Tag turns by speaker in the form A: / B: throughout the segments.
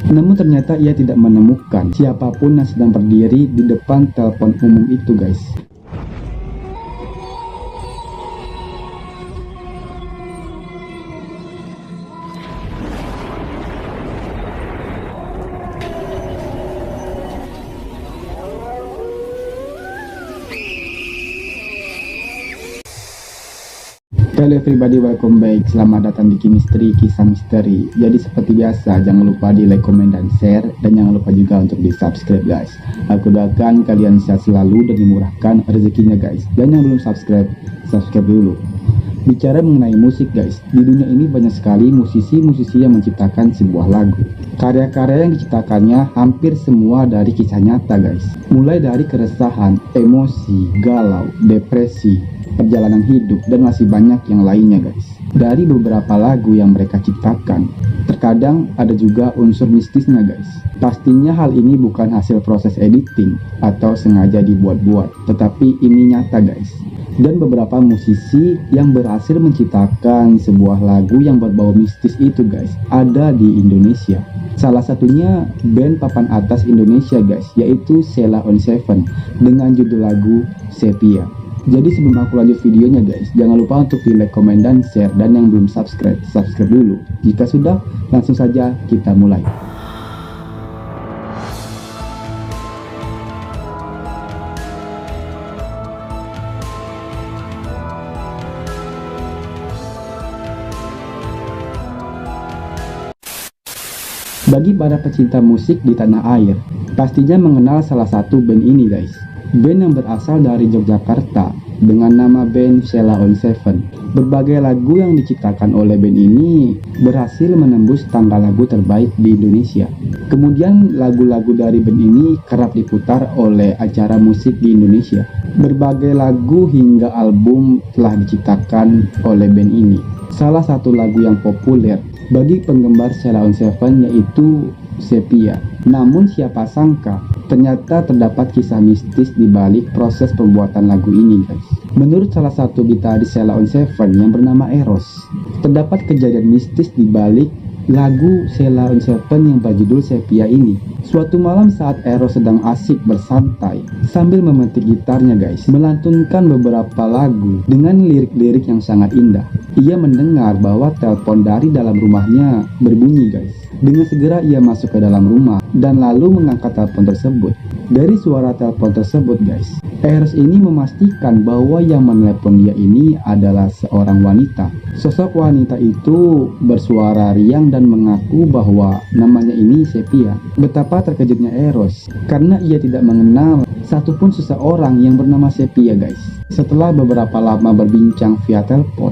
A: Namun ternyata ia tidak menemukan siapapun yang sedang berdiri di depan telepon umum itu guys. Hello everybody, welcome back. Selamat datang di Chemistry Kisah Misteri. Jadi seperti biasa, jangan lupa di like, comment, dan share. Dan jangan lupa juga untuk di subscribe guys. Aku doakan kalian sehat selalu dan dimurahkan rezekinya guys. Dan yang belum subscribe, subscribe dulu. Bicara mengenai musik guys, di dunia ini banyak sekali musisi-musisi yang menciptakan sebuah lagu. Karya-karya yang diciptakannya hampir semua dari kisah nyata guys. Mulai dari keresahan, emosi, galau, depresi, perjalanan hidup, dan masih banyak yang lainnya guys. Dari beberapa lagu yang mereka ciptakan, terkadang ada juga unsur mistisnya guys. Pastinya hal ini bukan hasil proses editing atau sengaja dibuat-buat, tetapi ini nyata guys. Dan beberapa musisi yang berhasil menciptakan sebuah lagu yang berbau mistis itu guys, ada di Indonesia. Salah satunya band papan atas Indonesia guys, yaitu Sheila on 7 dengan judul lagu Sepia. Jadi sebelum aku lanjut videonya guys, jangan lupa untuk di like, comment, dan share. Dan yang belum subscribe, subscribe dulu. Jika sudah, langsung saja kita mulai. Bagi para pecinta musik di tanah air, pastinya mengenal salah satu band ini guys. Band yang berasal dari Yogyakarta dengan nama band Sheila on 7. Berbagai lagu yang diciptakan oleh band ini berhasil menembus tangga lagu terbaik di Indonesia. Kemudian lagu-lagu dari band ini kerap diputar oleh acara musik di Indonesia. Berbagai lagu hingga album telah diciptakan oleh band ini. Salah satu lagu yang populer bagi penggemar Sheila on 7 yaitu Sepia. Namun siapa sangka ternyata terdapat kisah mistis di balik proses pembuatan lagu ini guys. Menurut salah satu gitaris Sheila on 7 yang bernama Eros, terdapat kejadian mistis di balik lagu Sheila on 7 yang berjudul Sepia ini. Suatu malam saat Eros sedang asik bersantai sambil memetik gitarnya guys, melantunkan beberapa lagu dengan lirik-lirik yang sangat indah. Ia mendengar bahwa telepon dari dalam rumahnya berbunyi guys. Dengan segera ia masuk ke dalam rumah dan lalu mengangkat telepon tersebut. Dari suara telepon tersebut guys, Eros ini memastikan bahwa yang menelepon dia ini adalah seorang wanita. Sosok wanita itu bersuara riang dan mengaku bahwa namanya ini Sepia. Betapa terkejutnya Eros karena ia tidak mengenal satupun seseorang yang bernama Sepia guys. Setelah beberapa lama berbincang via telepon,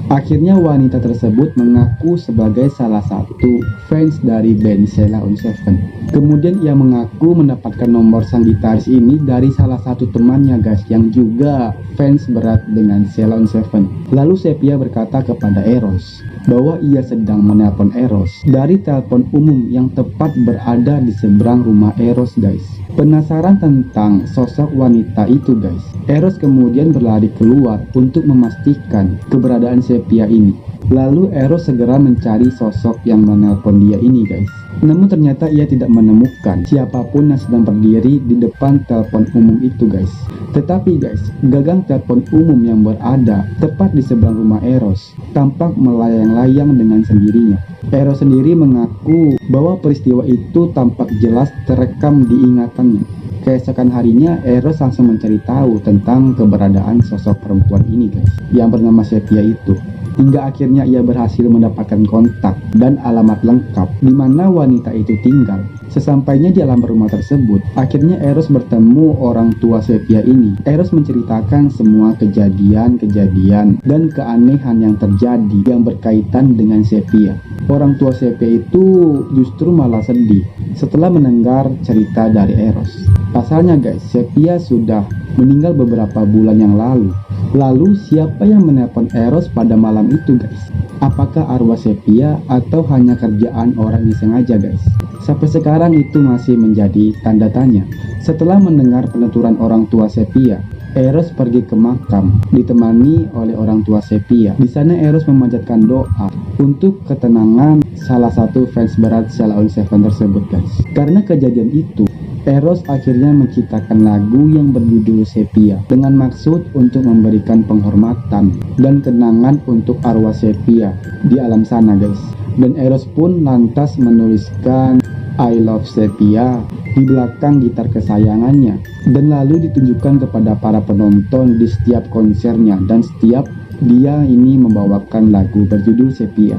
A: akhirnya wanita tersebut mengaku sebagai salah satu fans dari band Sheila on 7. Kemudian ia mengaku mendapatkan nomor sang gitaris ini dari salah satu temannya guys, yang juga fans berat dengan Sheila on 7. Lalu Sepia berkata kepada Eros bahwa ia sedang menelpon Eros dari telepon umum yang tepat berada di seberang rumah Eros guys. Penasaran tentang sosok wanita itu guys, Eros kemudian berlari keluar untuk memastikan keberadaan Sepia ini. Lalu Eros segera mencari sosok yang menelpon dia ini guys. Namun ternyata ia tidak menemukan siapapun yang sedang berdiri di depan telepon umum itu guys. Tetapi guys, gagang telepon umum yang berada tepat di seberang rumah Eros tampak melayang-layang dengan sendirinya. Eros sendiri mengaku bahwa peristiwa itu tampak jelas terekam di ingatannya. Keesokan harinya Eros langsung mencari tahu tentang keberadaan sosok perempuan ini guys, yang bernama Sepia itu. Hingga akhirnya ia berhasil mendapatkan kontak dan alamat lengkap di mana wanita itu tinggal. Sesampainya di halaman rumah tersebut, akhirnya Eros bertemu orang tua Sepia ini. Eros menceritakan semua kejadian-kejadian dan keanehan yang terjadi yang berkaitan dengan Sepia. Orang tua Sepia itu justru malah sedih setelah mendengar cerita dari Eros. Pasalnya guys, Sepia sudah meninggal beberapa bulan yang lalu. Lalu siapa yang menelpon Eros pada malam itu guys? Apakah arwah Sepia atau hanya kerjaan orang yang sengaja guys? Sampai sekarang itu masih menjadi tanda tanya. Setelah mendengar penuturan orang tua Sepia, Eros pergi ke makam ditemani oleh orang tua Sepia. Di sana Eros memanjatkan doa untuk ketenangan salah satu fans berat Sheila on 7 tersebut guys. Karena kejadian itu, Eros akhirnya menciptakan lagu yang berjudul Sepia dengan maksud untuk memberikan penghormatan dan kenangan untuk arwah Sepia di alam sana guys. Dan Eros pun lantas menuliskan I Love Sepia di belakang gitar kesayangannya dan lalu ditunjukkan kepada para penonton di setiap konsernya, dan setiap dia ini membawakan lagu berjudul Sepia.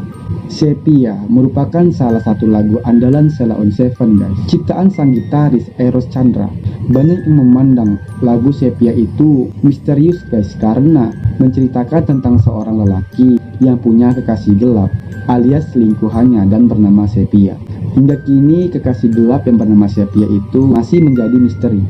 A: Sepia merupakan salah satu lagu andalan Sheila on 7 guys, ciptaan sang gitaris Eros Chandra. Banyak yang memandang lagu Sepia itu misterius guys, karena menceritakan tentang seorang lelaki yang punya kekasih gelap alias selingkuhannya dan bernama Sepia. Hingga kini kekasih gelap yang bernama Sepia itu masih menjadi misteri.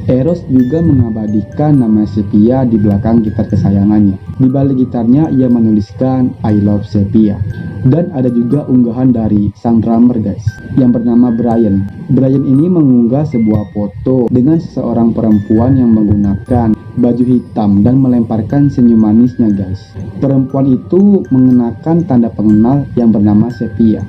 A: Eros juga mengabadikan nama Sepia di belakang gitar kesayangannya. Di balik gitarnya ia menuliskan I Love Sepia. Dan ada juga unggahan dari sang drummer guys yang bernama Brian. Brian ini mengunggah sebuah foto dengan seseorang perempuan yang menggunakan baju hitam dan melemparkan senyum manisnya guys. Perempuan itu mengenakan tanda pengenal yang bernama Sepia.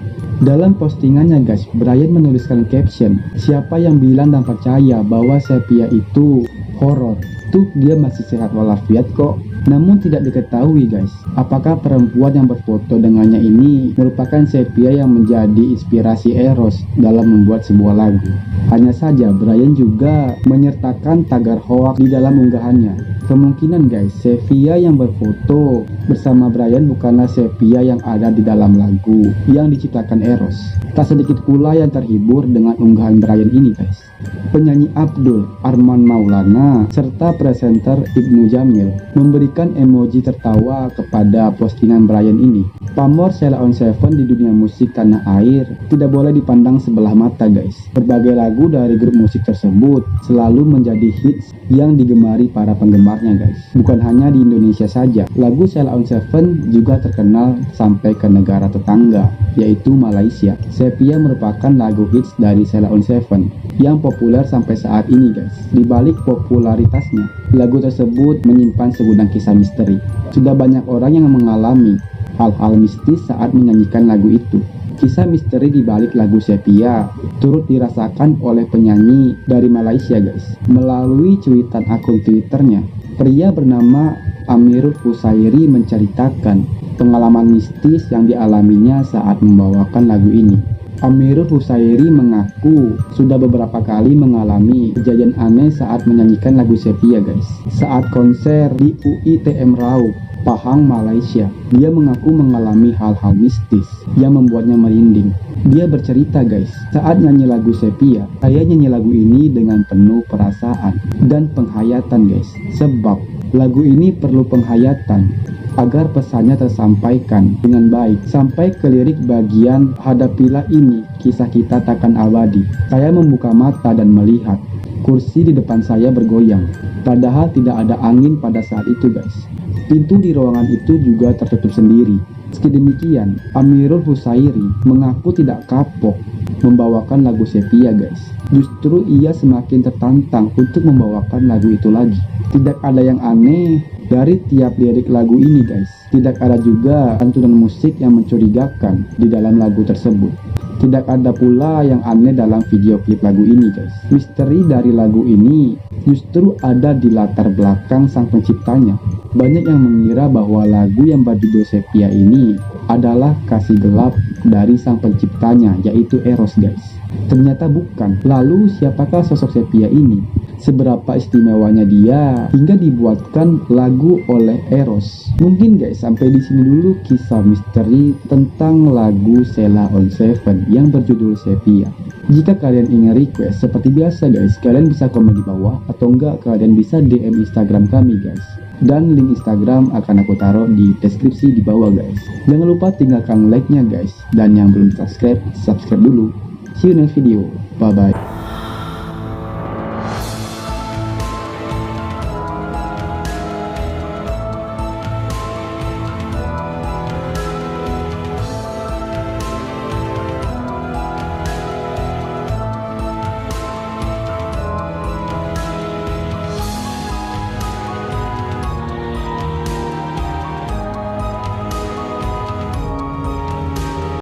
A: Dalam postingannya guys, Brian menuliskan caption, siapa yang bilang dan percaya bahwa Sepia itu horor? Tuh dia masih sehat walafiat kok. Namun tidak diketahui guys, apakah perempuan yang berfoto dengannya ini merupakan Sepia yang menjadi inspirasi Eros dalam membuat sebuah lagu. Hanya saja Brian juga menyertakan tagar hoax di dalam unggahannya. Kemungkinan guys, Sepia yang berfoto bersama Brian bukanlah Sepia yang ada di dalam lagu yang diciptakan Eros. Tak sedikit pula yang terhibur dengan unggahan Brian ini guys. Penyanyi Abdul Arman Maulana serta presenter Ibnu Jamil memberikan emoji tertawa kepada postingan Brian ini. Pamor Sheila on 7 di dunia musik tanah air tidak boleh dipandang sebelah mata guys. Berbagai lagu dari grup musik tersebut selalu menjadi hits yang digemari para penggemarnya guys. Bukan hanya di Indonesia saja, lagu Sheila on 7 juga terkenal sampai ke negara tetangga, yaitu Malaysia. Sepia merupakan lagu hits dari Sheila on 7 yang populer sampai saat ini guys. Di balik popularitasnya, lagu tersebut menyimpan segudang kisah misteri. Sudah banyak orang yang mengalami hal-hal mistis saat menyanyikan lagu itu. Kisah misteri di balik lagu Sepia turut dirasakan oleh penyanyi dari Malaysia guys. Melalui cuitan akun Twitternya, pria bernama Amirul Husairi menceritakan pengalaman mistis yang dialaminya saat membawakan lagu ini. Amirul Husairi mengaku sudah beberapa kali mengalami kejadian aneh saat menyanyikan lagu Sepia guys. Saat konser di UITM Raub, Pahang, Malaysia, dia mengaku mengalami hal-hal mistis yang membuatnya merinding. Dia bercerita guys, saat nyanyi lagu Sepia, saya nyanyi lagu ini dengan penuh perasaan dan penghayatan guys. Sebab lagu ini perlu penghayatan agar pesannya tersampaikan dengan baik. Sampai ke lirik bagian hadapilah ini, kisah kita takkan abadi. Saya membuka mata dan melihat kursi di depan saya bergoyang, padahal tidak ada angin pada saat itu guys. Pintu di ruangan itu juga tertutup sendiri. Meski demikian, Amirul Husairi mengaku tidak kapok membawakan lagu Sepia guys. Justru ia semakin tertantang untuk membawakan lagu itu lagi. Tidak ada yang aneh dari tiap lirik lagu ini guys. Tidak ada juga lantunan musik yang mencurigakan di dalam lagu tersebut. Tidak ada pula yang aneh dalam video klip lagu ini guys. Misteri dari lagu ini justru ada di latar belakang sang penciptanya. Banyak yang mengira bahwa lagu yang berjudul Sepia ini adalah kasih gelap dari sang penciptanya, yaitu Eros guys. Ternyata bukan. Lalu siapakah sosok Sepia ini? Seberapa istimewanya dia hingga dibuatkan lagu oleh Eros? Mungkin guys, sampai di sini dulu kisah misteri tentang lagu Sheila on 7 yang berjudul Sepia. Jika kalian ingin request seperti biasa guys, kalian bisa komen di bawah, atau enggak kalian bisa DM Instagram kami guys. Dan link Instagram akan aku taruh di deskripsi di bawah guys. Jangan lupa tinggalkan like-nya guys. Dan yang belum subscribe, subscribe dulu. See you next video. Bye bye.